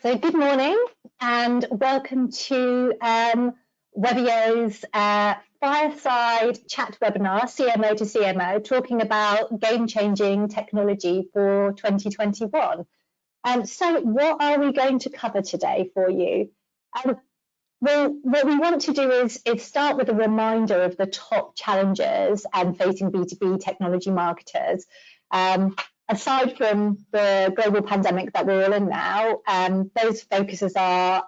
So good morning and welcome to Webio's fireside chat webinar, CMO to CMO, talking about game-changing technology for 2021. So what are we going to cover today for you? Well, what we want to do is start with a reminder of the top challenges facing B2B technology marketers. Aside from the global pandemic that we're all in now, those focuses are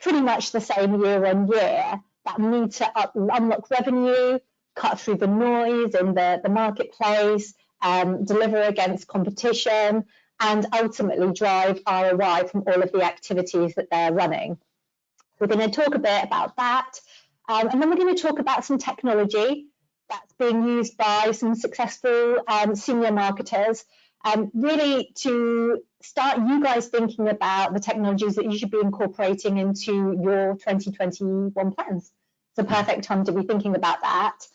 pretty much the same year on year, that need to unlock revenue, cut through the noise in the marketplace, deliver against competition, and ultimately drive ROI from all of the activities that they're running. We're going to talk a bit about that, and then we're going to talk about some technology that's being used by some successful senior marketers, really to start you guys thinking about the technologies that you should be incorporating into your 2021 plans. It's a perfect time to be thinking about that.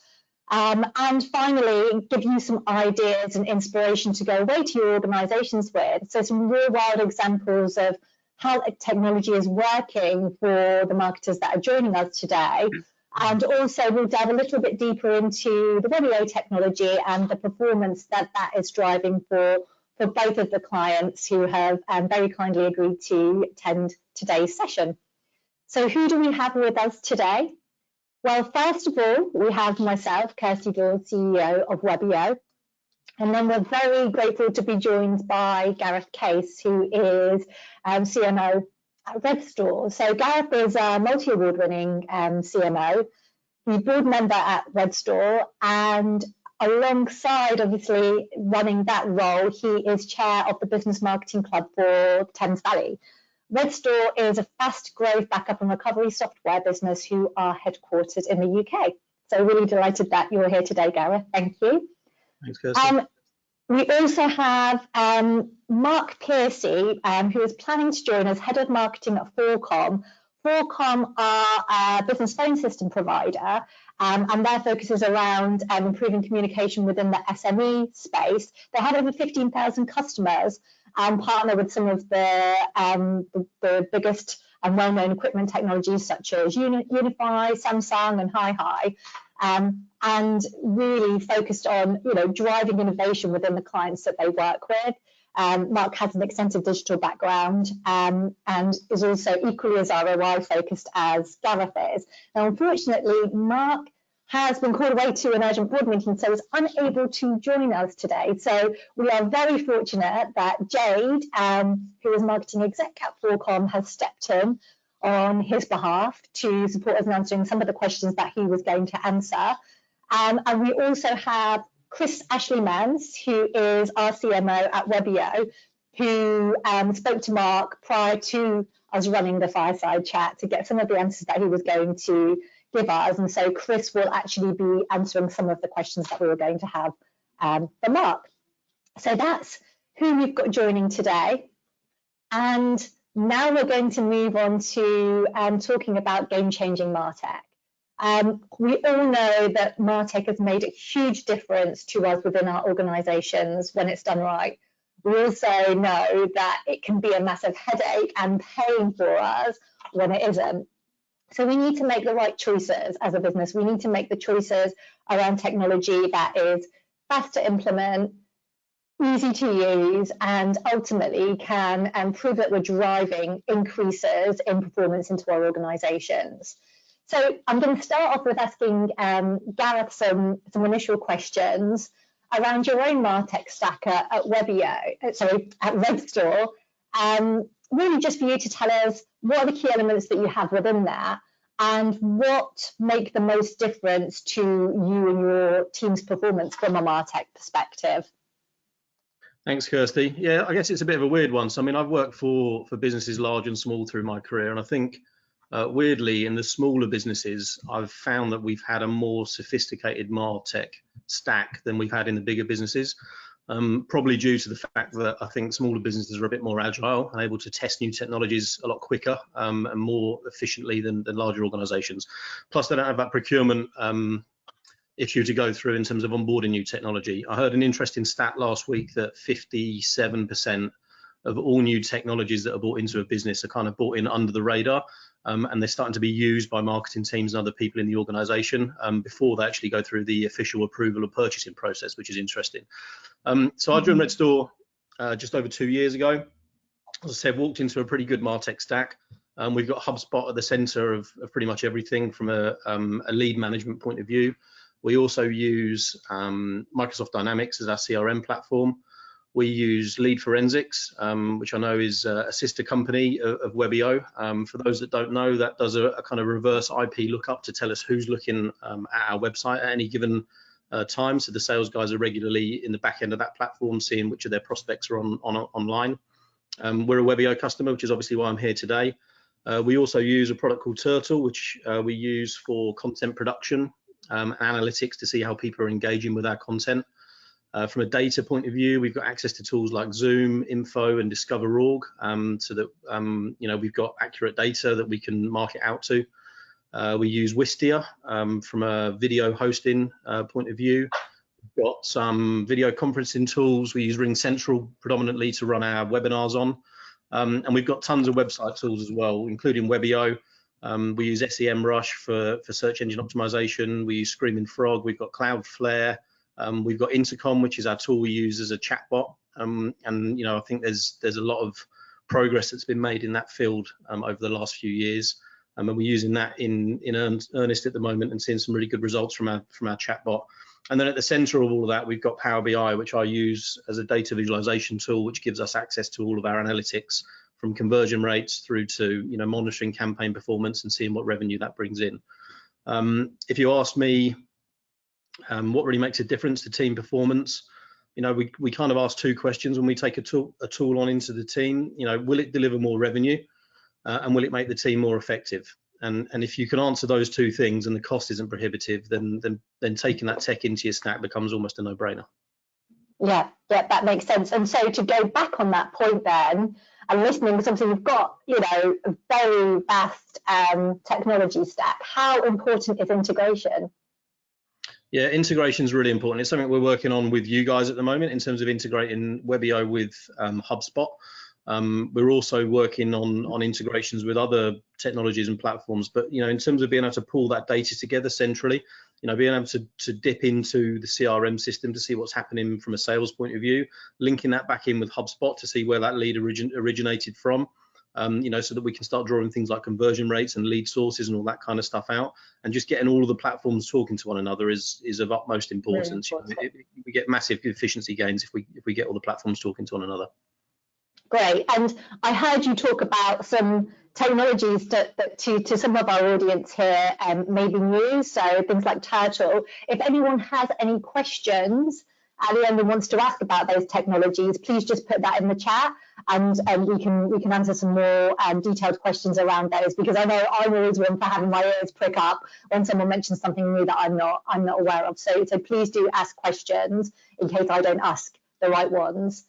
And finally, give you some ideas and inspiration to go away to your organizations with. So some real world examples of how technology is working for the marketers that are joining us today. And also we'll dive a little bit deeper into the Webio technology and the performance that is driving for both of the clients who have very kindly agreed to attend today's session. So who do we have with us today? Well, first of all, we have myself, Kirsty Daw, CEO of Webio. And then we're very grateful to be joined by Gareth Case, who is CMO at Redstores. So Gareth is a multi-award winning CMO. He's a board member at Redstores, and alongside obviously running that role, he is chair of the Business Marketing Club for Thames Valley. Redstores is a fast growth backup and recovery software business who are headquartered in the UK. So really delighted that you're here today, Gareth. Thank you. Thanks, Kirsty. We also have Mark Piercy, who is planning to join as head of marketing at 4Com. 4Com are a business phone system provider, and their focus is around improving communication within the SME space. They have over 15,000 customers and partner with some of the biggest and well-known equipment technologies such as Unify, Samsung, and HiHi. And really focused on driving innovation within the clients that they work with. Mark has an extensive digital background and is also equally as ROI focused as Gareth is. Now, unfortunately, Mark has been called away to an urgent board meeting, so is unable to join us today. So we are very fortunate that Jade, who is marketing exec at 4Com, has stepped in on his behalf to support us in answering some of the questions that he was going to answer. And we also have Chris Ashley-Mans, who is our CMO at Webio, who spoke to Mark prior to us running the fireside chat to get some of the answers that he was going to give us. And so Chris will actually be answering some of the questions that we were going to have for Mark. So that's who we've got joining today. And now we're going to move on to talking about game-changing martech. We all know that martech has made a huge difference to us within our organizations when it's done right. We also know that it can be a massive headache and pain for us when it isn't. So we need to make the right choices as a business. We need to make the choices around technology that is fast to implement, easy to use, and ultimately can prove that we're driving increases in performance into our organizations. So I'm going to start off with asking Gareth some initial questions around your own martech stack at Redstores. Really just for you to tell us what are the key elements that you have within there and what make the most difference to you and your team's performance from a martech perspective. Thanks, Kirsty. Yeah, I guess it's a bit of a weird one. So, I mean, I've worked for businesses large and small through my career, and I think weirdly in the smaller businesses, I've found that we've had a more sophisticated martech stack than we've had in the bigger businesses. Probably due to the fact that I think smaller businesses are a bit more agile and able to test new technologies a lot quicker and more efficiently than larger organizations. Plus, they don't have that procurement issue to go through in terms of onboarding new technology. I heard an interesting stat last week that 57% of all new technologies that are brought into a business are kind of brought in under the radar, and they're starting to be used by marketing teams and other people in the organisation before they actually go through the official approval or purchasing process, which is interesting. So I joined Redstore just over 2 years ago. As I said, walked into a pretty good martech stack. We've got HubSpot at the center of pretty much everything from a lead management point of view. We also use Microsoft Dynamics as our CRM platform. We use Lead Forensics, which I know is a sister company of Webio. For those that don't know, that does a kind of reverse IP lookup to tell us who's looking at our website at any given time. So the sales guys are regularly in the back end of that platform, seeing which of their prospects are online. We're a Webio customer, which is obviously why I'm here today. We also use a product called Turtle, which we use for content production and analytics to see how people are engaging with our content. From a data point of view, we've got access to tools like Zoom, Info, and Discover.org, so that we've got accurate data that we can market out to. We use Wistia from a video hosting point of view. We've got some video conferencing tools. We use RingCentral predominantly to run our webinars on. And we've got tons of website tools as well, including Webio. We use SEMrush for search engine optimization. We use Screaming Frog. We've got Cloudflare. We've got Intercom, which is our tool we use as a chatbot. And I think there's a lot of progress that's been made in that field over the last few years. And we're using that in earnest at the moment and seeing some really good results from our chatbot. And then at the center of all of that, we've got Power BI, which I use as a data visualization tool, which gives us access to all of our analytics from conversion rates through to monitoring campaign performance and seeing what revenue that brings in. If you ask me what really makes a difference to team performance, we kind of ask two questions when we take a tool on into the team. Will it deliver more revenue, and will it make the team more effective? And if you can answer those two things and the cost isn't prohibitive, then taking that tech into your stack becomes almost a no-brainer. Yeah, that makes sense. And so to go back on that point then, and listening, because obviously you've got, a very vast technology stack. How important is integration? Yeah, integration is really important. It's something we're working on with you guys at the moment in terms of integrating Webio with HubSpot. We're also working on integrations with other technologies and platforms, but in terms of being able to pull that data together centrally, being able to dip into the CRM system to see what's happening from a sales point of view, linking that back in with HubSpot to see where that lead originated from, so that we can start drawing things like conversion rates and lead sources and all that kind of stuff out, and just getting all of the platforms talking to one another is of utmost importance. We get massive efficiency gains if we get all the platforms talking to one another. Great. And I heard you talk about some technologies that to some of our audience here may be new, so things like Turtle. If anyone has any questions at the end and wants to ask about those technologies, please just put that in the chat, and we can answer some more detailed questions around those, because I know I'm always one for having my ears prick up when someone mentions something new that I'm not aware of. So please do ask questions in case I don't ask the right ones.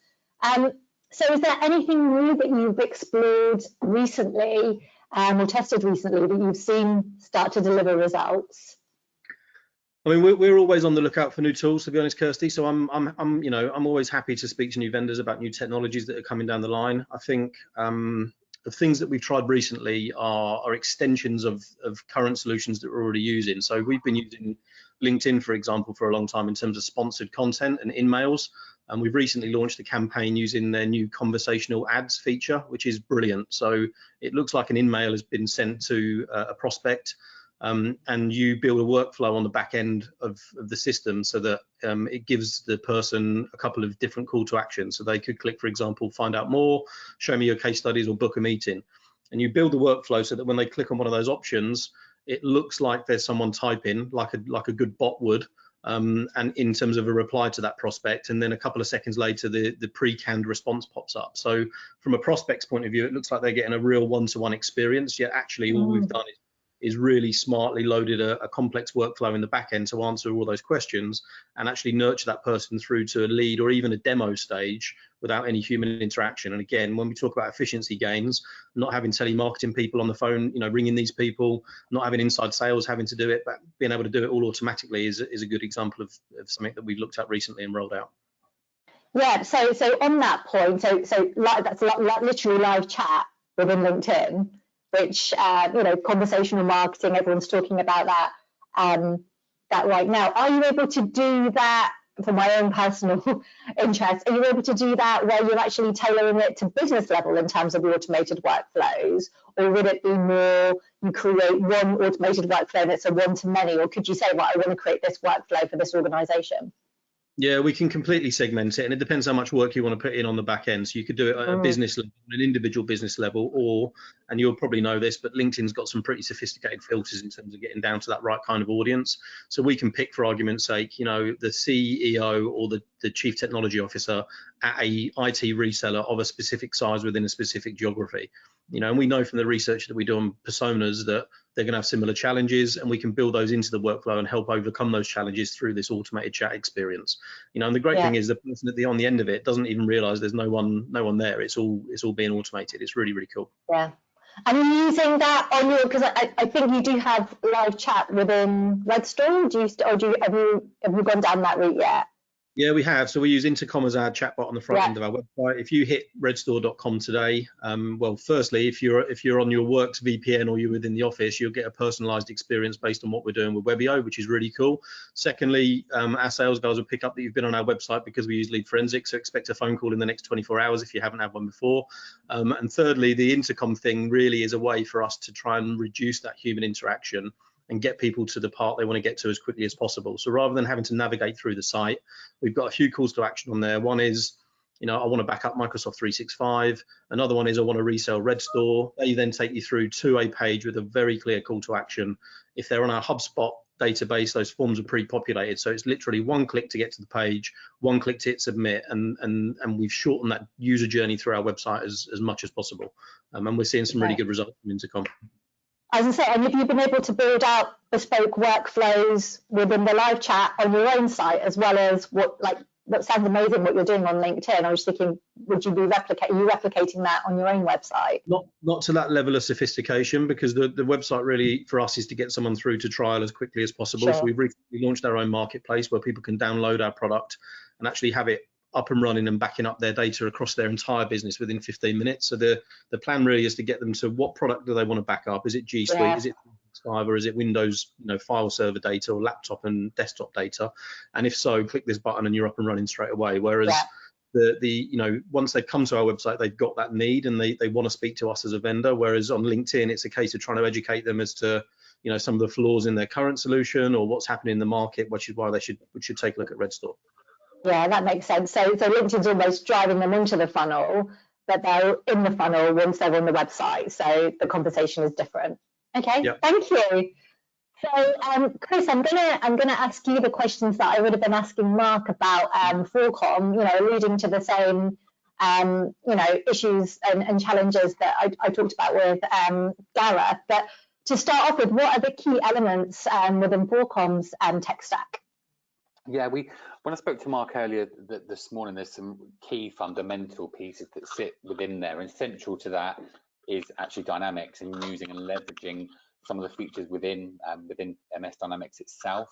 So is there anything new that you've explored recently or tested recently that you've seen start to deliver results? I mean, we're always on the lookout for new tools, to be honest, Kirsty. So I'm always happy to speak to new vendors about new technologies that are coming down the line. I think the things that we've tried recently are extensions of current solutions that we're already using. So we've been using LinkedIn, for example, for a long time in terms of sponsored content and in-mails. And we've recently launched a campaign using their new conversational ads feature, which is brilliant. So it looks like an in-mail has been sent to a prospect, and you build a workflow on the back end of the system so that it gives the person a couple of different call to action. So they could click, for example, find out more, show me your case studies, or book a meeting. And you build the workflow so that when they click on one of those options, it looks like there's someone typing like a good bot would. And in terms of a reply to that prospect, and then a couple of seconds later the pre-canned response pops up. So from a prospect's point of view, it looks like they're getting a real one-to-one experience, yet actually all we've done is really smartly loaded a complex workflow in the back end to answer all those questions and actually nurture that person through to a lead or even a demo stage without any human interaction. And again, when we talk about efficiency gains, not having telemarketing people on the phone, ringing these people, not having inside sales having to do it, but being able to do it all automatically is a good example of something that we've looked at recently and rolled out. Yeah, so on that point, that's literally live chat within LinkedIn, which conversational marketing, everyone's talking about that that right now. Are you able to do that for my own personal interest? Are you able to do that where you're actually tailoring it to business level in terms of automated workflows, or would it be more you create one automated workflow that's a one-to-many, or could you say, well, I want to create this workflow for this organization? Yeah, we can completely segment it, and it depends how much work you want to put in on the back end. So you could do it at a business level, an individual business level, or, and you'll probably know this, but LinkedIn's got some pretty sophisticated filters in terms of getting down to that right kind of audience. So we can pick, for argument's sake, the CEO or the chief technology officer at a IT reseller of a specific size within a specific geography. And we know from the research that we do on personas that they're going to have similar challenges, and we can build those into the workflow and help overcome those challenges through this automated chat experience. And the great thing is the person on the end of it doesn't even realize there's no one there. It's all being automated. It's really, really cool. Yeah. And you're using that on your, because I think you do have live chat within Redstore. Have you gone down that route yet? Yeah, we have. So we use Intercom as our chatbot on the front end of our website. If you hit redstore.com today, well, firstly, if you're on your work's VPN or you're within the office, you'll get a personalized experience based on what we're doing with Webio, which is really cool. Secondly, our sales guys will pick up that you've been on our website because we use lead forensics, so expect a phone call in the next 24 hours if you haven't had one before. And thirdly, the Intercom thing really is a way for us to try and reduce that human interaction and get people to the part they want to get to as quickly as possible. So rather than having to navigate through the site, we've got a few calls to action on there. One is, I want to back up Microsoft 365. Another one is I want to resell Redstore. They then take you through to a page with a very clear call to action. If they're on our HubSpot database, those forms are pre-populated. So it's literally one click to get to the page, one click to hit submit, and we've shortened that user journey through our website as much as possible. And we're seeing some really good results from Intercom. As I say, and have you been able to build out bespoke workflows within the live chat on your own site, as well as that sounds amazing what you're doing on LinkedIn. I was thinking, would you be replicating that on your own website? Not to that level of sophistication, because the website really for us is to get someone through to trial as quickly as possible. Sure. So we've recently launched our own marketplace where people can download our product and actually have it up and running and backing up their data across their entire business within 15 minutes. So the plan really is to get them to what product do they want to back up? Is it G Suite? Yeah. Is it 365, or is it Windows, file server data or laptop and desktop data? And if so, click this button and you're up and running straight away. Whereas once they've come to our website, they've got that need and they want to speak to us as a vendor. Whereas on LinkedIn, it's a case of trying to educate them as to some of the flaws in their current solution or what's happening in the market, which is why we should take a look at Redstore. Yeah, that makes sense. So LinkedIn's almost driving them into the funnel, but they're in the funnel once they're on the website. So the conversation is different. Okay, yep. Thank you. So Chris, I'm gonna ask you the questions that I would have been asking Mark about Forcom, alluding to the same issues and challenges that I talked about with Gareth. But to start off with, what are the key elements within Forcom's tech stack? Yeah, when I spoke to Mark earlier this morning, there's some key fundamental pieces that sit within there, and central to that is actually Dynamics and using and leveraging some of the features within MS Dynamics itself.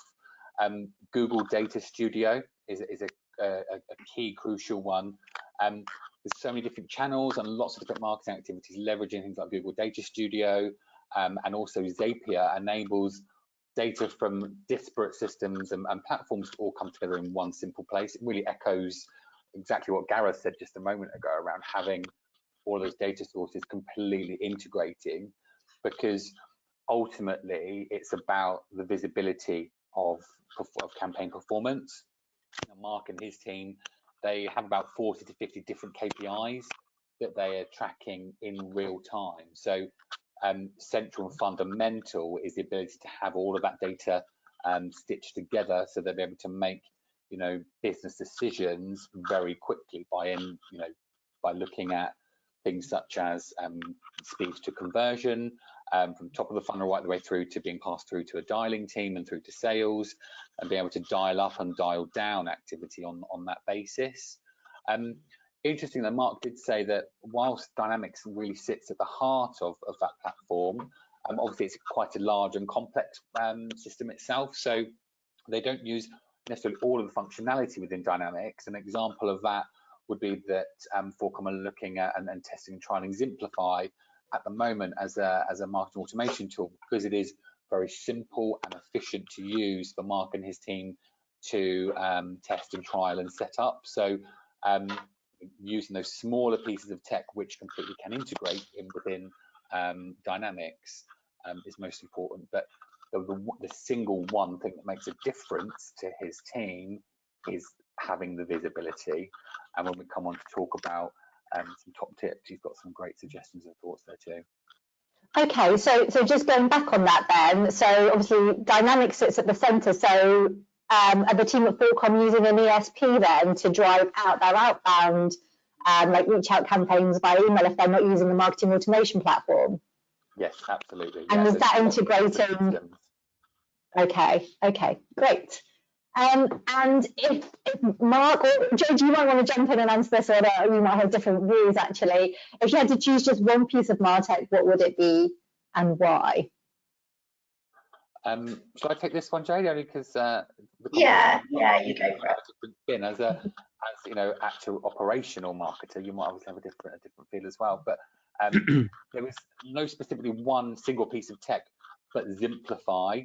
Google Data Studio is a key crucial one. There's so many different channels and lots of different marketing activities leveraging things like Google Data Studio, and also Zapier enables data from disparate systems and platforms to all come together in one simple place. It really echoes exactly what Gareth said just a moment ago around having all those data sources completely integrating, because ultimately it's about the visibility of campaign performance. Mark and his team, they have about 40 to 50 different KPIs that they are tracking in real time. So central and fundamental is the ability to have all of that data stitched together so they'll be able to make business decisions very quickly by looking at things such as speed to conversion, from top of the funnel right the way through to being passed through to a dialing team and through to sales, and being able to dial up and dial down activity on that basis. Interesting that Mark did say that whilst Dynamics really sits at the heart of that platform, obviously it's quite a large and complex system itself, so they don't use necessarily all of the functionality within Dynamics. An example of that would be that Forcom are looking at and testing and trialing Simplify at the moment as a marketing automation tool, because it is very simple and efficient to use for Mark and his team to test and trial and set up. So using those smaller pieces of tech which completely can integrate within Dynamics is most important. But the single one thing that makes a difference to his team is having the visibility. And when we come on to talk about some top tips, he's got some great suggestions and thoughts there too. Okay, so just going back on that then, so obviously Dynamics sits at the centre, so are the team at Forcom using an ESP then to drive out their outbound like reach out campaigns by email if they're not using the marketing automation platform? Yes, absolutely. And is that integrating? Systems. Okay, great. And if Mark or Joe, you might want to jump in and answer this, or you might have different views actually. If you had to choose just one piece of martech, what would it be and why? Shall I take this one, Jade? Only because yeah, you go for it. As you know, actual operational marketer, you might obviously have a different feel as well. But there was no specifically one single piece of tech, but Simplify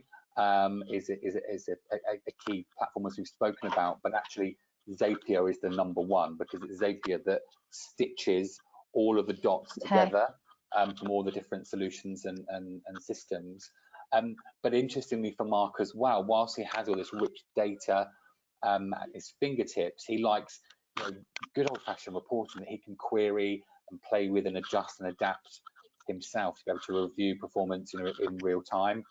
is a key platform as we've spoken about. But actually, Zapier is the #1 because it's Zapier that stitches all of the dots together from all the different solutions and systems. But interestingly for Mark as well, whilst he has all this rich data at his fingertips, he likes good old-fashioned reporting that he can query and play with and adjust and adapt himself to be able to review performance in real time.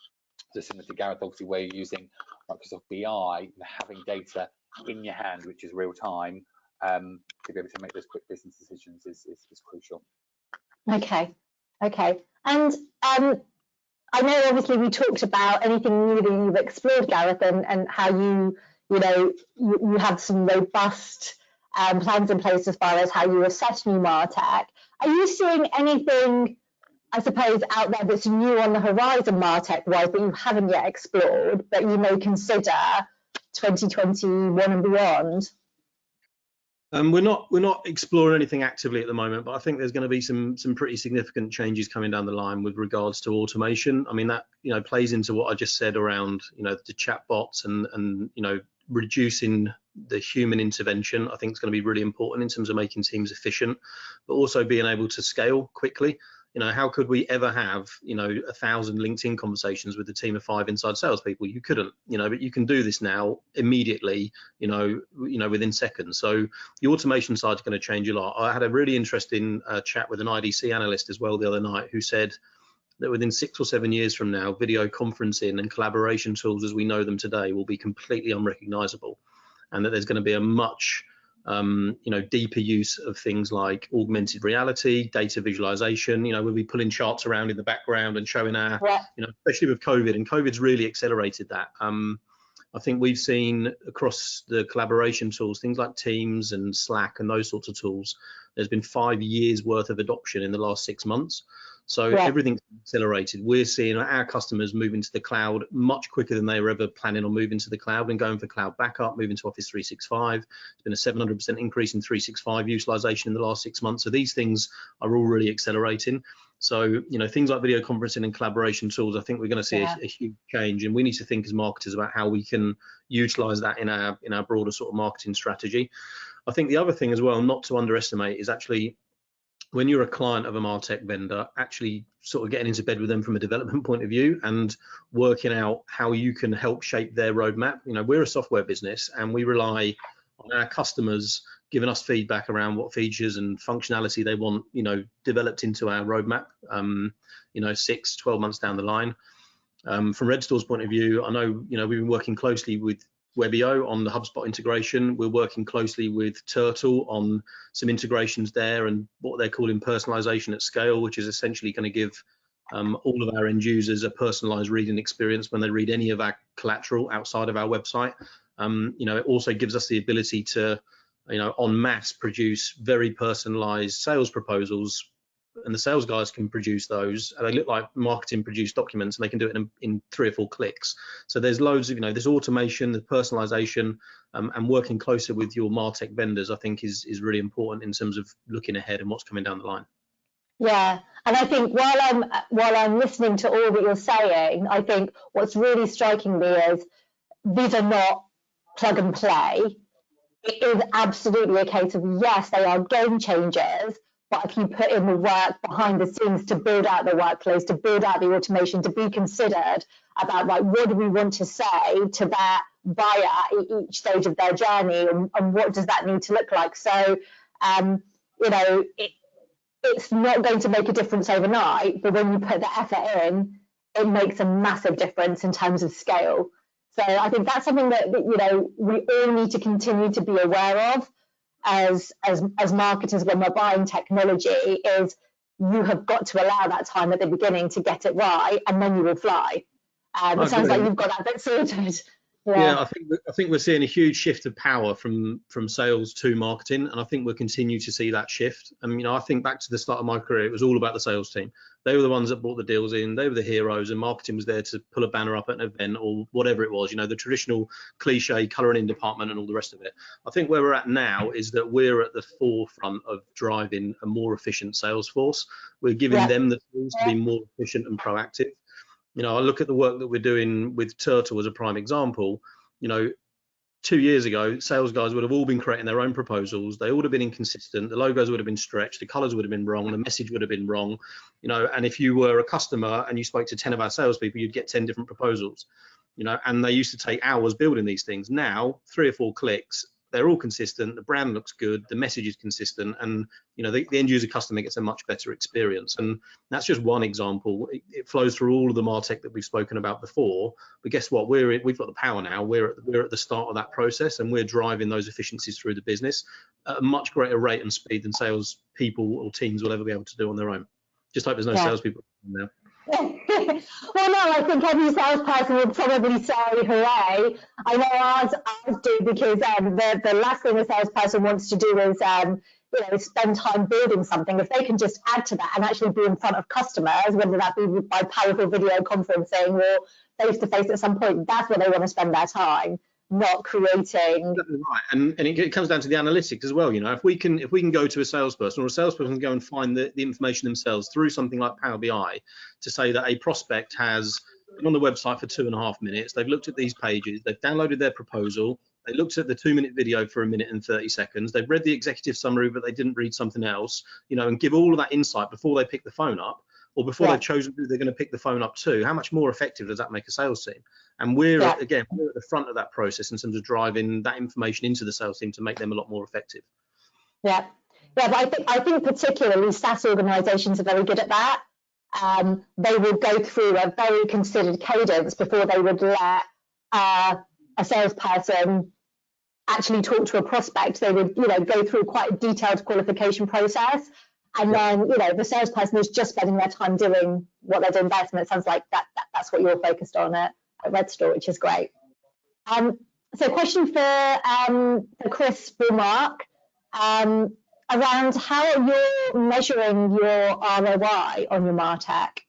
So similar to Gareth, obviously, where you're using Microsoft BI, having data in your hand, which is real time, to be able to make those quick business decisions is crucial. Okay. And I know obviously we talked about anything new that you've explored, Gareth, and how you have some robust plans in place as far as how you assess new martech. Are you seeing anything, I suppose, out there that's new on the horizon martech-wise that you haven't yet explored, but you may consider 2021 and beyond? We're not exploring anything actively at the moment, but I think there's going to be some pretty significant changes coming down the line with regards to automation. I mean, that plays into what I just said around the chatbots and reducing the human intervention. I think it's going to be really important in terms of making teams efficient, but also being able to scale quickly. How could we ever have 1,000 LinkedIn conversations with a team of 5 inside salespeople? You couldn't, but you can do this now immediately, within seconds. So the automation side is going to change a lot. I had a really interesting chat with an IDC analyst as well the other night, who said that within 6 or 7 years from now, video conferencing and collaboration tools as we know them today will be completely unrecognizable, and that there's going to be a much deeper use of things like augmented reality, data visualization. We'll be pulling charts around in the background and showing our, especially with COVID, and COVID's really accelerated that. I think we've seen across the collaboration tools, things like Teams and Slack and those sorts of tools, there's been 5 years worth of adoption in the last 6 months. So everything's accelerated. We're seeing our customers moving to the cloud much quicker than they were ever planning on moving to the cloud and going for cloud backup, moving to Office 365. There's been a 700% increase in 365 utilization in the last 6 months. So these things are all really accelerating. So, things like video conferencing and collaboration tools, I think we're going to see a huge change, and we need to think as marketers about how we can utilize that in our broader sort of marketing strategy. I think the other thing as well, not to underestimate, is actually when you're a client of a martech vendor, actually sort of getting into bed with them from a development point of view and working out how you can help shape their roadmap. We're a software business and we rely on our customers giving us feedback around what features and functionality they want, developed into our roadmap, 6, 12 months down the line. From Redstores' point of view, I know, we've been working closely with Webio on the HubSpot integration. We're working closely with Turtle on some integrations there and what they're calling personalization at scale, which is essentially going to give all of our end users a personalized reading experience when they read any of our collateral outside of our website. It also gives us the ability to, en masse produce very personalized sales proposals and the sales guys can produce those. And they look like marketing produced documents, and they can do it in 3 or 4 clicks. So there's loads of, there's automation, the personalization, and working closer with your martech vendors, I think is really important in terms of looking ahead and what's coming down the line. Yeah, and I think while I'm listening to all that you're saying, I think what's really striking me is these are not plug and play. It is absolutely a case of, yes, they are game changers, but if you put in the work behind the scenes to build out the workflows, to build out the automation, to be considered about, like, what do we want to say to that buyer at each stage of their journey, and what does that need to look like? So, it's not going to make a difference overnight, but when you put the effort in, it makes a massive difference in terms of scale. So I think that's something that we all need to continue to be aware of as marketers when we're buying technology, is you have got to allow that time at the beginning to get it right, and then you will fly. It sounds like you've got that bit sorted. Yeah, I think we're seeing a huge shift of power from sales to marketing, and I think we'll continue to see that shift. And I think back to the start of my career, it was all about the sales team. They were the ones that brought the deals in. They were the heroes, and marketing was there to pull a banner up at an event or whatever it was. The traditional cliche colouring department and all the rest of it. I think where we're at now is that we're at the forefront of driving a more efficient sales force. We're giving them the tools to be more efficient and proactive. I look at the work that we're doing with Turtle as a prime example. 2 years ago, sales guys would have all been creating their own proposals. They would have been inconsistent. The logos would have been stretched. The colors would have been wrong. The message would have been wrong. And if you were a customer and you spoke to 10 of our salespeople, you'd get 10 different proposals. And they used to take hours building these things. Now, 3 or 4 clicks, they're all consistent. The brand looks good. The message is consistent, and the end user customer gets a much better experience. And that's just one example. It flows through all of the martech that we've spoken about before. But guess what? We've got the power now. We're at the start of that process, and we're driving those efficiencies through the business at a much greater rate and speed than sales people or teams will ever be able to do on their own. Just hope there's no salespeople now. Well, no, I think every salesperson would probably say hooray. I know ours do, because the last thing a salesperson wants to do is spend time building something. If they can just add to that and actually be in front of customers, whether that be by powerful video conferencing or face to face at some point, that's where they want to spend their time, not creating. Right, and it comes down to the analytics as well. If we can go to a salesperson, or a salesperson can go and find the information themselves through something like Power BI to say that a prospect has been on the website for 2.5 minutes, they've looked at these pages, they've downloaded their proposal, they looked at the 2-minute video for 1 minute and 30 seconds, they've read the executive summary but they didn't read something else, and give all of that insight before they pick the phone up, or before they've chosen who they're going to pick the phone up to. How much more effective does that make a sales team? And we're at the front of that process in terms of driving that information into the sales team to make them a lot more effective. Yeah, but I think particularly SaaS organisations are very good at that. They will go through a very considered cadence before they would let a salesperson actually talk to a prospect. They would, go through quite a detailed qualification process. And then, the salesperson is just spending their time doing what they're doing best. And it sounds like that's what you're focused on at Redstores, which is great. So question for Chris or Mark, around how you're measuring your ROI on your MarTech.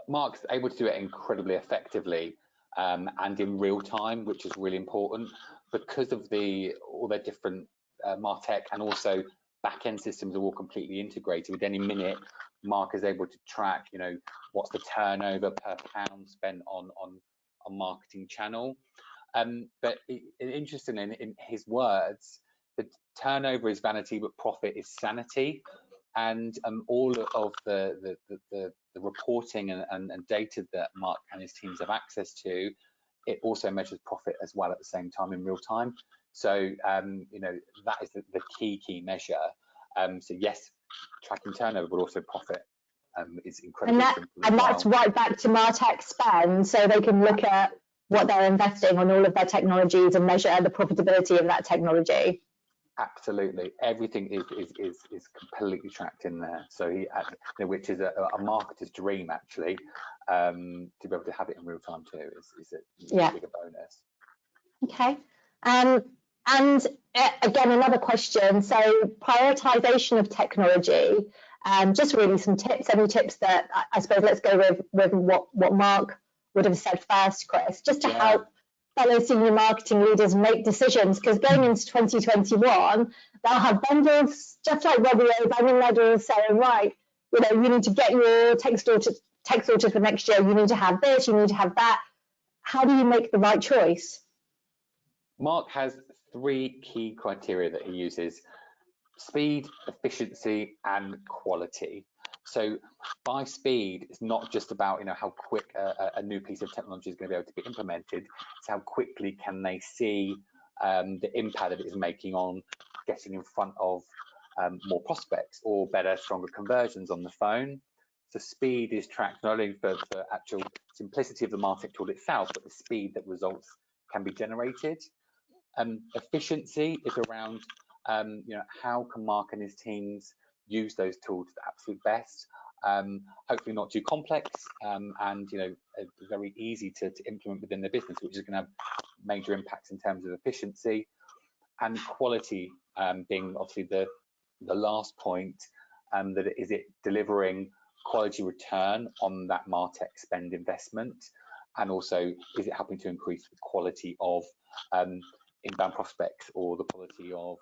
Mark's able to do it incredibly effectively and in real time, which is really important because of all their different MarTech, and also back-end systems are all completely integrated. With any minute, Mark is able to track, what's the turnover per pound spent on marketing channel. But interestingly, in his words, the turnover is vanity, but profit is sanity. And all of the reporting and data that Mark and his teams have access to, it also measures profit as well at the same time in real time. So that is the key measure. So yes, tracking turnover, but also profit is incredibly simple. And that's right back to MarTech spend, so they can look at what they're investing on all of their technologies and measure the profitability of that technology. Absolutely, everything is completely tracked in there. So which is a marketer's dream actually, to be able to have it in real time too is a bigger bonus. Okay, and again, another question. So prioritization of technology, just really some tips, any tips that I suppose let's go with what Mark would have said first, Chris, just to help fellow senior marketing leaders make decisions, because going into 2021, they'll have vendors, just like Webio, vendor letters saying, right, you need to get your tech sorted for next year, you need to have this, you need to have that. How do you make the right choice? Mark has 3 key criteria that he uses: speed, efficiency, and quality. So by speed, it's not just about how quick a new piece of technology is going to be able to be implemented. It's how quickly can they see the impact that it is making on getting in front of more prospects or better, stronger conversions on the phone. So speed is tracked not only for actual simplicity of the martech tool itself, but the speed that results can be generated. Efficiency is around how can Mark and his teams use those tools to the absolute best, hopefully not too complex, and very easy to implement within their business, which is going to have major impacts in terms of efficiency. And quality being obviously the last point, that is it delivering quality return on that martech spend investment, and also is it helping to increase the quality of inbound prospects or the quality of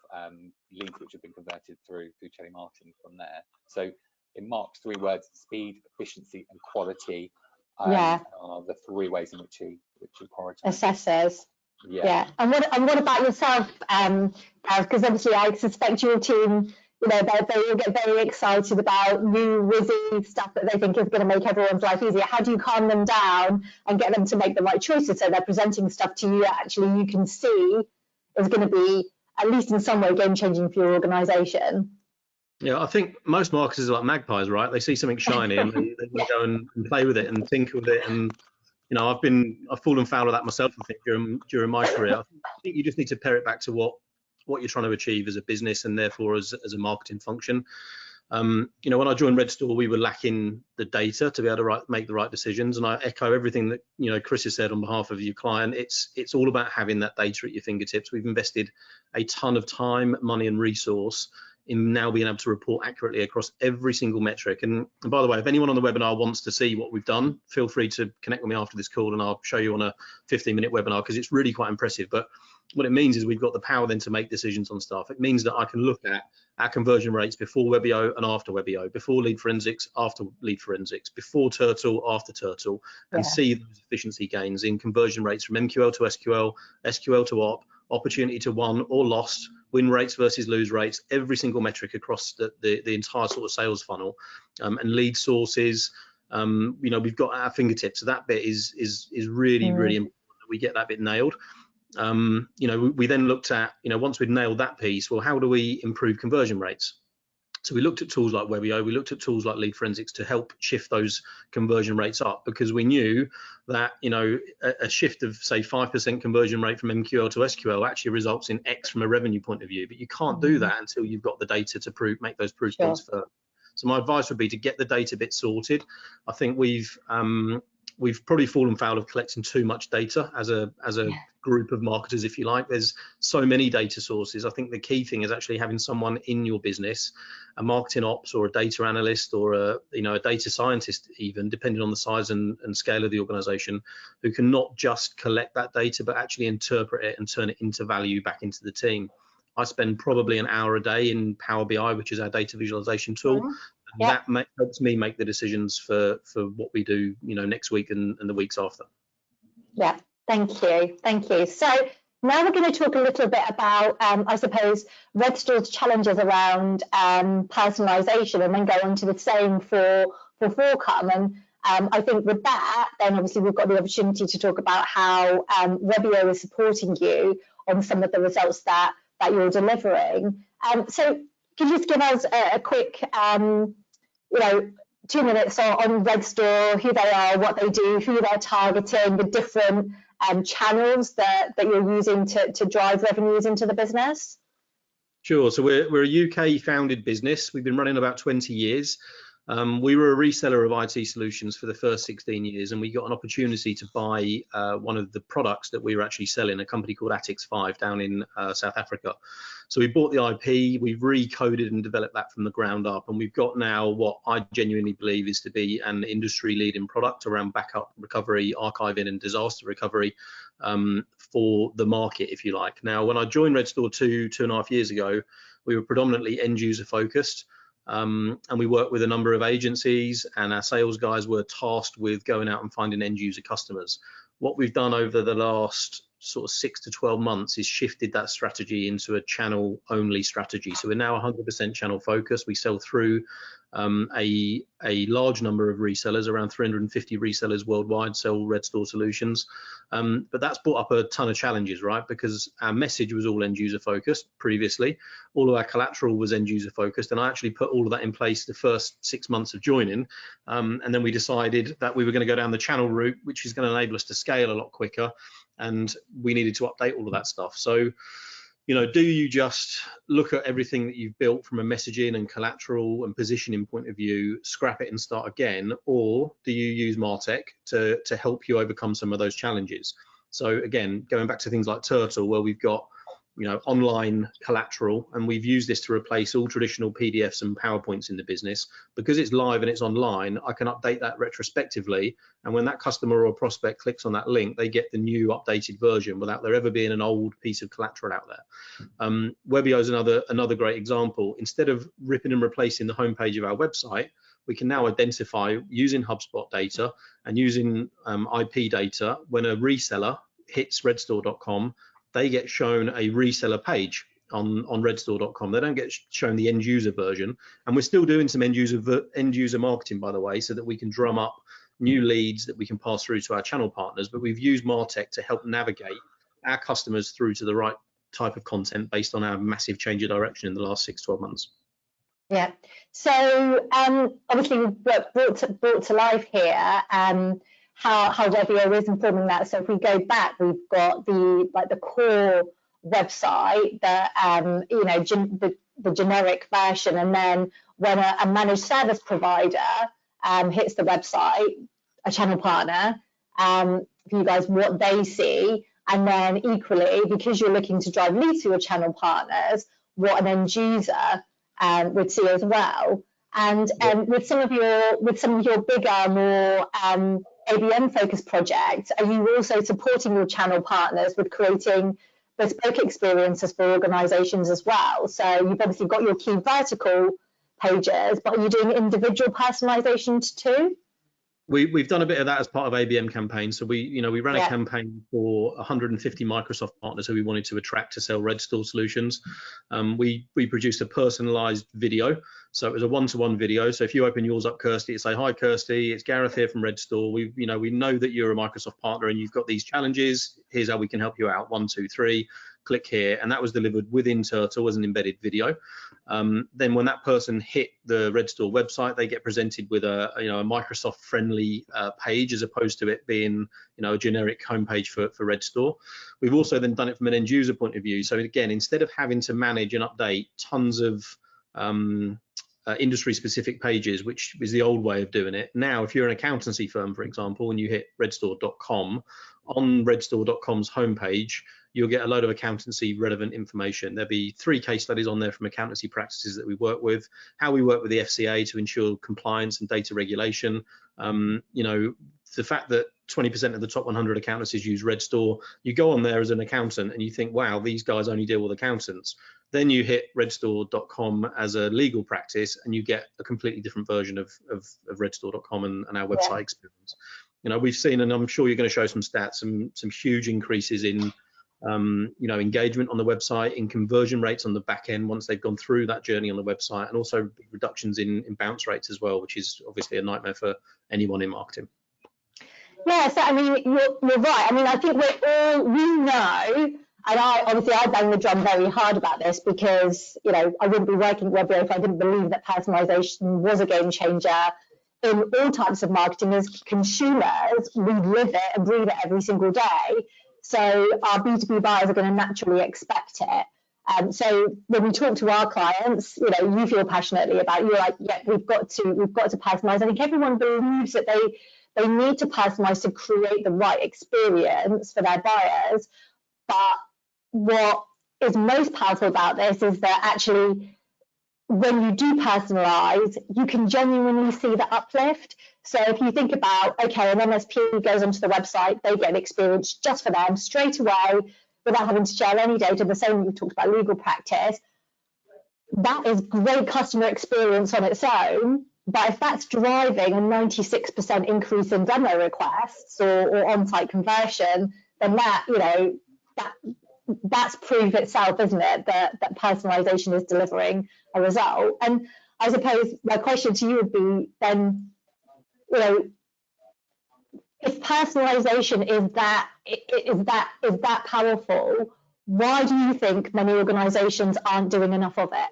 leads which have been converted through telemarketing from there. So in Mark's 3 words, speed, efficiency, and quality are the 3 ways in which he prioritizes. Assesses. Yeah. And what about yourself, because obviously I suspect your team, they will get very excited about new whizzy stuff that they think is going to make everyone's life easier. How do you calm them down and get them to make the right choices so they're presenting stuff to you that actually you can see is going to be, at least in some way, game-changing for your organisation? Yeah, I think most marketers are like magpies, right? They see something shiny and they want to go and play with it and tinker with it. And I've fallen foul of that myself, I think, during my career. I think you just need to pare it back to what you're trying to achieve as a business and therefore as a marketing function. When I joined Redstore, we were lacking the data to be able to make the right decisions. And I echo everything that Chris has said on behalf of your client. It's all about having that data at your fingertips. We've invested a ton of time, money, and resource in now being able to report accurately across every single metric. And by the way, if anyone on the webinar wants to see what we've done, feel free to connect with me after this call and I'll show you on a 15-minute webinar, because it's really quite impressive. But what it means is we've got the power then to make decisions on stuff. It means that I can look at our conversion rates before Webio and after Webio, before lead forensics, after lead forensics, before Turtle, after Turtle, and see those efficiency gains in conversion rates from MQL to SQL, SQL to op, opportunity to won or lost, win rates versus lose rates, every single metric across the entire sort of sales funnel, and lead sources. We've got at our fingertips. So that bit is really important that we get that bit nailed. We then looked at, once we'd nailed that piece, well, how do we improve conversion rates? So we looked at tools like Webio, we looked at tools like lead forensics to help shift those conversion rates up, because we knew that a shift of say 5% conversion rate from MQL to SQL actually results in X from a revenue point of view, but you can't do that until you've got the data to make those proof points first. So my advice would be to get the data bit sorted. I think we've probably fallen foul of collecting too much data as a group of marketers, if you like. There's so many data sources. I think the key thing is actually having someone in your business, a marketing ops or a data analyst or a data scientist, even depending on the size and scale of the organization, who can not just collect that data but actually interpret it and turn it into value back into the team. I spend probably an hour a day in Power BI, which is our data visualization tool. That helps me make the decisions for what we do, next week and the weeks after. Yeah, thank you. So now we're going to talk a little bit about, I suppose, Redstore's challenges around personalization, and then go on to the same for Forecom. And I think with that, then obviously we've got the opportunity to talk about how Webio is supporting you on some of the results that you're delivering. So can you just give us a quick 2 minutes on Redstore, who they are, what they do, who they're targeting, the different channels that you're using to drive revenues into the business? Sure. So we're a UK founded business. We've been running about 20 years. We were a reseller of IT solutions for the first 16 years, and we got an opportunity to buy one of the products that we were actually selling, a company called Atix5 down in South Africa. So we bought the IP, we've recoded and developed that from the ground up, and we've got now what I genuinely believe is to be an industry-leading product around backup recovery, archiving, and disaster recovery for the market, if you like. Now, when I joined Redstore 2.5 years ago, we were predominantly end-user focused. And we worked with a number of agencies, and our sales guys were tasked with going out and finding end user customers. What we've done over the last sort of 6 to 12 months is shifted that strategy into a channel only strategy. So we're now 100% channel focused. We sell through a large number of resellers, around 350 resellers worldwide sell Redstore solutions. But that's brought up a ton of challenges, right? Because our message was all end user focused previously. All of our collateral was end user focused. And I actually put all of that in place the first 6 months of joining. And then we decided that we were going to go down the channel route, which is going to enable us to scale a lot quicker. And we needed to update all of that stuff. So, you know, do you just look at everything that you've built from a messaging and collateral and positioning point of view, scrap it and start again, or do you use martech to help you overcome some of those challenges? So again, going back to things like Turtle, where we've got, you know, online collateral, and we've used this to replace all traditional PDFs and PowerPoints in the business. Because it's live and it's online, I can update that retrospectively, and when that customer or prospect clicks on that link, they get the new updated version without there ever being an old piece of collateral out there. Webio is another great example. Instead of ripping and replacing the homepage of our website, we can now identify, using HubSpot data and using IP data, when a reseller hits redstore.com, they get shown a reseller page on redstore.com. They don't get shown the end user version. And we're still doing some end user marketing, by the way, so that we can drum up new leads that we can pass through to our channel partners. But we've used martech to help navigate our customers through to the right type of content based on our massive change of direction in the last 6-12 months. Yeah. So obviously we've brought to life here how Webio is informing that. So if we go back, we've got the core website, the generic version, and then when a managed service provider hits the website, a channel partner, for you guys, what they see, and then equally, because you're looking to drive leads to your channel partners, what an end user would see as well. And with some of your bigger, more ABM focused projects, are you also supporting your channel partners with creating bespoke experiences for organizations as well? So you've obviously got your key vertical pages, but are you doing individual personalizations too? We've done a bit of that as part of ABM campaigns. So we ran a campaign for 150 Microsoft partners who we wanted to attract to sell Redstore solutions. We produced a personalized video. So it was a one-to-one video. So if you open yours up, Kirsty, you say, "Hi, Kirsty, it's Gareth here from Redstore. We know that you're a Microsoft partner and you've got these challenges. Here's how we can help you out. 1, 2, 3. Click here." And that was delivered within Turtle as an embedded video. Then when that person hit the Redstore website, they get presented with a Microsoft friendly page, as opposed to it being a generic homepage for Redstore. We've also then done it from an end user point of view. So again, instead of having to manage and update tons of industry specific pages, which is the old way of doing it, now if you're an accountancy firm, for example, and you hit redstore.com, on redstore.com's homepage, you'll get a load of accountancy relevant information. There'll be 3 case studies on there from accountancy practices that we work with, how we work with the FCA to ensure compliance and data regulation. The fact that 20% of the top 100 accountancies use Redstore, you go on there as an accountant and you think, wow, these guys only deal with accountants. Then you hit redstore.com as a legal practice and you get a completely different version of redstore.com and our website experience. We've seen, and I'm sure you're going to show some stats, some huge increases in engagement on the website, in conversion rates on the back end once they've gone through that journey on the website, and also reductions in bounce rates as well, which is obviously a nightmare for anyone in marketing. Yeah, so I mean, you're right. I mean, I think we know, and I bang the drum very hard about this, because I wouldn't be working at Webio if I didn't believe that personalization was a game changer in all types of marketing. As consumers, we live it and breathe it every single day. So our B2B buyers are going to naturally expect it. So when we talk to our clients, you know, you feel passionately about, you're like, yeah, we've got to personalize. I think everyone believes that they need to personalize to create the right experience for their buyers. But what is most powerful about this is that actually, when you do personalize, you can genuinely see the uplift. So if you think about, okay, an MSP goes onto the website, they get an experience just for them straight away without having to share any data. The same, we talked about legal practice. That is great customer experience on its own. But if that's driving a 96% increase in demo requests or on-site conversion, then that, you know, that's proof itself, isn't it, that personalization is delivering a result. And I suppose my question to you would be then, you know, if personalization is that powerful, why do you think many organizations aren't doing enough of it?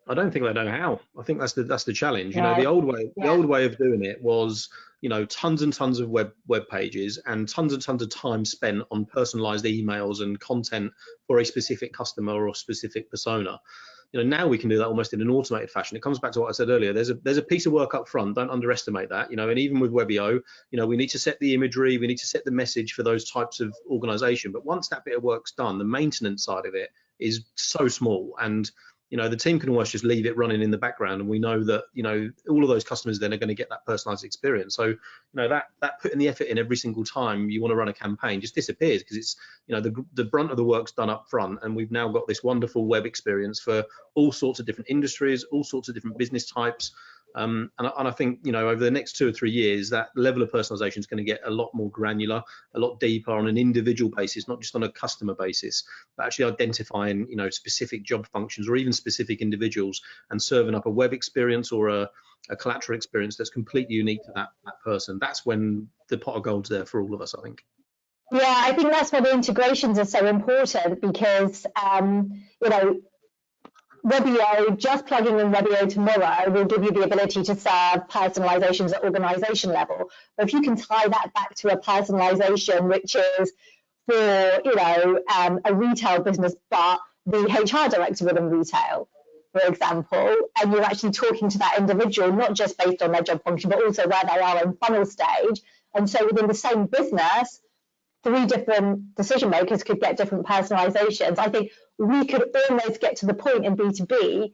I don't think they know how. I think that's the challenge. You Yeah. know, the old way of doing it was, you know, tons and tons of web pages and tons of time spent on personalized emails and content for a specific customer or specific persona. You know, now we can do that almost in an automated fashion. It comes back to what I said earlier. There's a piece of work up front. Don't underestimate that. You know, and even with Webio, you know, we need to set the imagery, we need to set the message for those types of organization. But once that bit of work's done, the maintenance side of it is so small, and you know, the team can almost just leave it running in the background, and we know that, you know, all of those customers then are going to get that personalized experience. So, you know, that putting the effort in every single time you want to run a campaign just disappears, because it's, you know, the brunt of the work's done up front, and we've now got this wonderful web experience for all sorts of different industries, all sorts of different business types. And I think, you know, over the next 2 or 3 years, that level of personalization is going to get a lot more granular, a lot deeper on an individual basis, not just on a customer basis, but actually identifying, you know, specific job functions or even specific individuals, and serving up a web experience or a collateral experience that's completely unique to that person. That's when the pot of gold's there for all of us, I think. Yeah, I think that's why the integrations are so important, because, you know, Webio, just plugging in Webio tomorrow will give you the ability to serve personalizations at organization level. But if you can tie that back to a personalization which is for, you know, a retail business, but the HR director within retail, for example, and you're actually talking to that individual, not just based on their job function, but also where they are in funnel stage. And so within the same business, 3 different decision makers could get different personalizations. I think we could almost get to the point in B2B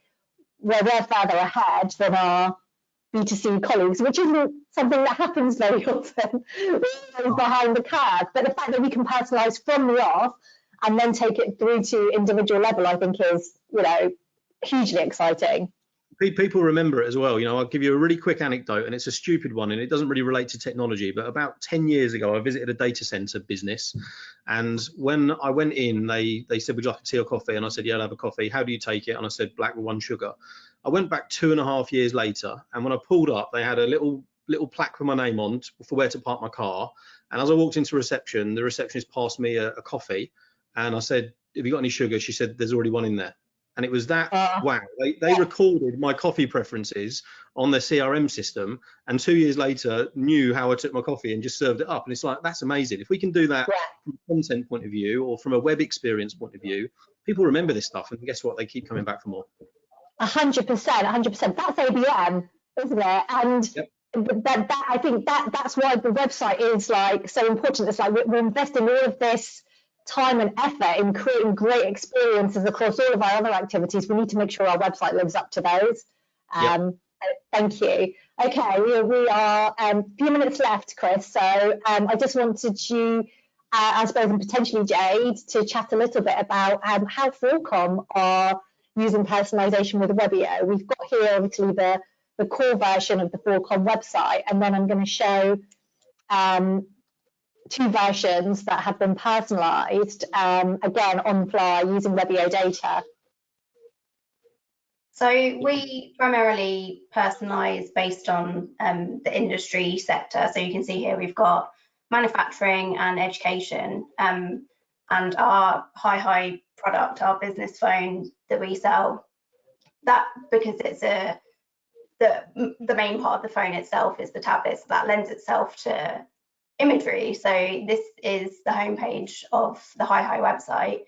where we're further ahead than our B2C colleagues, which isn't something that happens very often. We're behind the curve. But the fact that we can personalize from the off and then take it through to individual level, I think is, you know, hugely exciting. People remember it as well. You know, I'll give you a really quick anecdote, and it's a stupid one, and it doesn't really relate to technology, but about 10 years ago, I visited a data center business, and when I went in, they said, would you like a tea or coffee? And I said, yeah, I'll have a coffee. How do you take it? And I said, black with 1 sugar. I went back 2.5 years later, and when I pulled up, they had a little plaque with my name on for where to park my car. And as I walked into reception, the receptionist passed me a coffee, and I said, have you got any sugar? She said, there's already one in there. And it was that, wow, they recorded my coffee preferences on their CRM system, and 2 years later knew how I took my coffee and just served it up. And it's like, that's amazing. If we can do that from a content point of view or from a web experience point of view, people remember this stuff, and guess what? They keep coming back for more. 100%, 100%. That's ABM, isn't it? And that I think that's why the website is like so important. It's like we're investing all of this time and effort in creating great experiences across all of our other activities. We need to make sure our website lives up to those. Thank you. Okay, we are a few minutes left, Chris. So I just wanted you, I suppose, and potentially Jade, to chat a little bit about how Fullcom are using personalization with Webio. We've got here obviously the core version of the Fullcom website, and then I'm going to show 2 versions that have been personalized, again, on the fly using Webio data. So we primarily personalize based on the industry sector. So you can see here we've got manufacturing and education, and our high product, our business phone that we sell, that because it's the main part of the phone itself is the tablet, so that lends itself to imagery. So this is the homepage of the Hi website.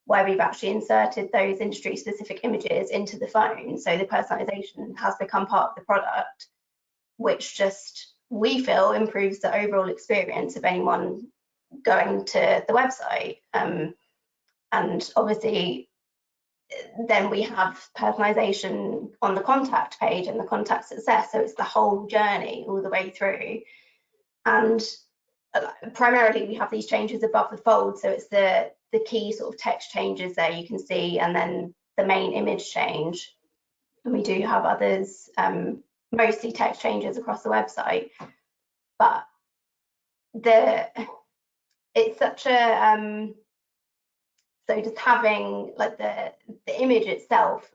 where we've actually inserted those industry specific images into the phone. So the personalization has become part of the product, which just we feel improves the overall experience of anyone going to the website. And obviously, then we have personalization on the contact page and the contact success. So it's the whole journey all the way through. And primarily, we have these changes above the fold. So it's the key sort of text changes there you can see, and then the main image change. And we do have others, mostly text changes across the website. But it's such a so just having like the image itself,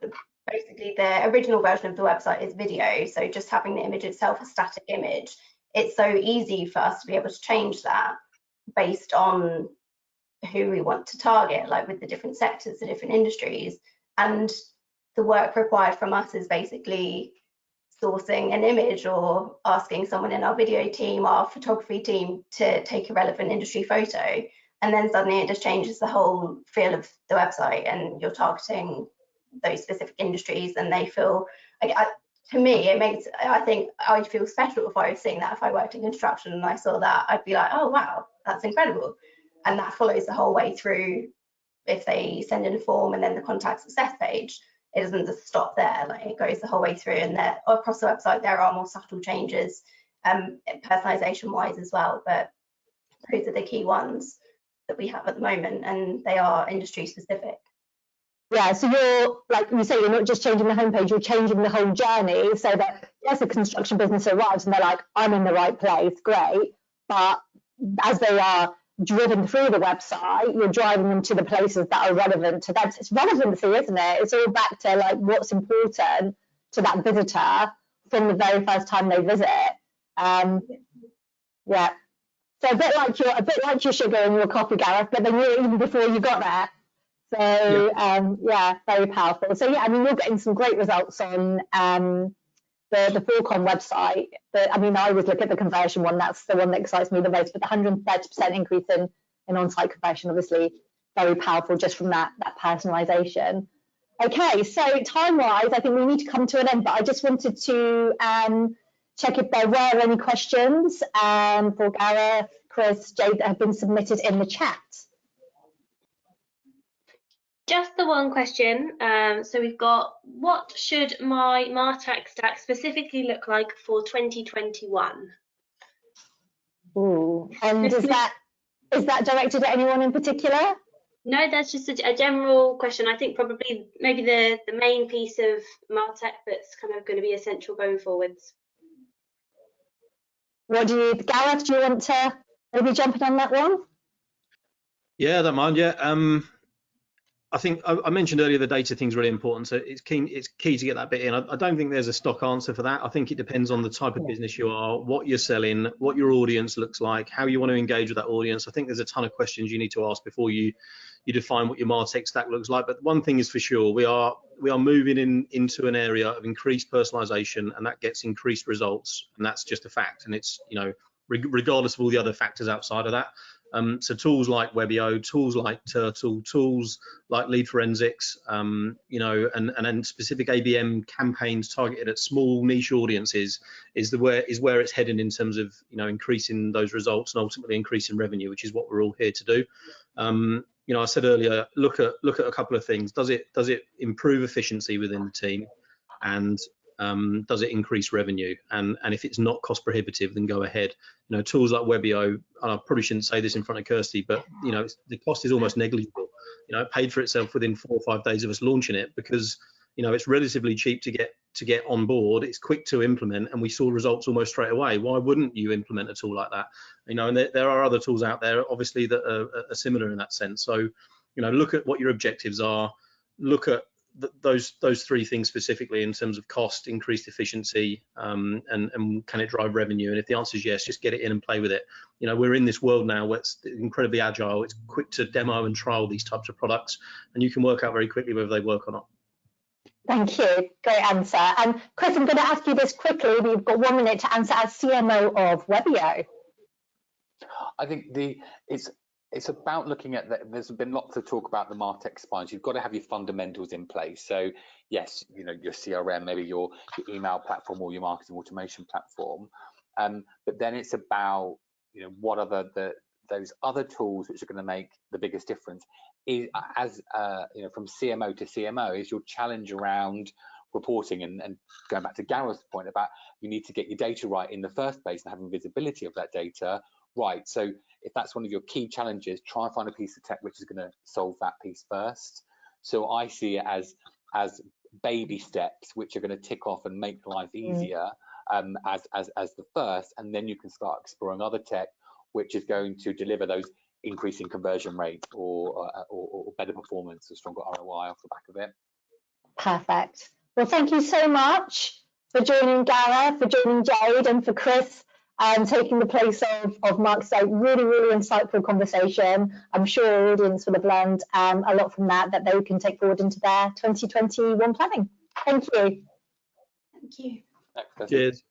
basically the original version of the website is video, so just having the image itself a static image, it's so easy for us to be able to change that based on who we want to target, like with the different sectors, the different industries. And the work required from us is basically sourcing an image or asking someone in our video team, our photography team, to take a relevant industry photo, and then suddenly it just changes the whole feel of the website, and you're targeting those specific industries, and they feel like, to me, it makes, I think I'd feel special if I was seeing that. If I worked in construction and I saw that, I'd be like, oh wow, that's incredible. And that follows the whole way through. If they send in a form and then the contact success page, it doesn't just stop there, like it goes the whole way through. And across the website there are more subtle changes, personalization wise as well, but those are the key ones that we have at the moment, and they are industry specific. Yeah, so you're, like you say, you're not just changing the homepage, you're changing the whole journey, so that yes, a construction business arrives and they're like, I'm in the right place, great, but as they are driven through the website, you're driving them to the places that are relevant to that. It's relevancy, isn't it? It's all back to like what's important to that visitor from the very first time they visit. Yeah. So a bit like your sugar and your coffee, Gareth, but then you're even before you got there. So yeah, very powerful. So yeah, I mean, you're getting some great results on the Fullcom website. I mean, I always look at the conversion one. That's the one that excites me the most. But the 130% increase in on-site conversion, obviously, very powerful just from that personalization. Okay, so time-wise, I think we need to come to an end. But I just wanted to check if there were any questions for Gareth, Chris, Jade that have been submitted in the chat. Just the one question. So we've got, what should my martech stack specifically look like for 2021? Ooh, and is that directed at anyone in particular? No, that's just a general question. I think probably maybe the main piece of martech that's kind of going to be essential going forwards. Gareth, do you want to maybe jump in on that one? Yeah, I don't mind. Yeah. I think I mentioned earlier the data thing's really important, so it's key to get that bit in. I don't think there's a stock answer for that. I think it depends on the type of business you are, what you're selling, what your audience looks like, how you want to engage with that audience. I think there's a ton of questions you need to ask before you define what your martech stack looks like. But one thing is for sure, we are moving into an area of increased personalization, and that gets increased results, and that's just a fact. And it's, you know, regardless of all the other factors outside of that. So tools like Webio, tools like Turtle, tools like lead forensics, you know, and then specific ABM campaigns targeted at small niche audiences is where it's heading in terms of, you know, increasing those results and ultimately increasing revenue, which is what we're all here to do. You know, I said earlier, look at a couple of things. Does it improve efficiency within the team, and does it increase revenue? And if it's not cost prohibitive, then go ahead. You know, tools like Webio, and I probably shouldn't say this in front of Kirsty, but you know, the cost is almost negligible. You know, it paid for itself within 4 or 5 days of us launching it, because you know, it's relatively cheap to get on board. It's quick to implement, and we saw results almost straight away. Why wouldn't you implement a tool like that? You know, and there are other tools out there, obviously, that are similar in that sense. So, you know, look at what your objectives are. Look at those 3 things specifically in terms of cost, increased efficiency, and can it drive revenue? And if the answer is yes, just get it in and play with it. You know, we're in this world now where it's incredibly agile. It's quick to demo and trial these types of products, and you can work out very quickly whether they work or not. Thank you. Great answer. And Chris, I'm going to ask you this quickly. We've got 1 minute to answer as CMO of Webio. I think It's about looking at that. There's been lots of talk about the martech spines. You've got to have your fundamentals in place. So yes, you know, your CRM, maybe your email platform or your marketing automation platform. But then it's about, you know, what are those other tools which are going to make the biggest difference. Is as you know, from CMO to CMO, is your challenge around reporting and going back to Gareth's point about you need to get your data right in the first place and having visibility of that data right. So if that's one of your key challenges, try and find a piece of tech which is going to solve that piece first. So I see it as baby steps which are going to tick off and make life easier as the first, and then you can start exploring other tech which is going to deliver those increasing conversion rates or better performance or stronger ROI off the back of it. Perfect. Well, thank you so much for joining Gareth, for joining Jade, and for Chris taking the place of Mark today. Really, really insightful conversation. I'm sure our audience will have learned a lot from that they can take forward into their 2021 planning. Thank you. Thank you. Thanks, Cheers.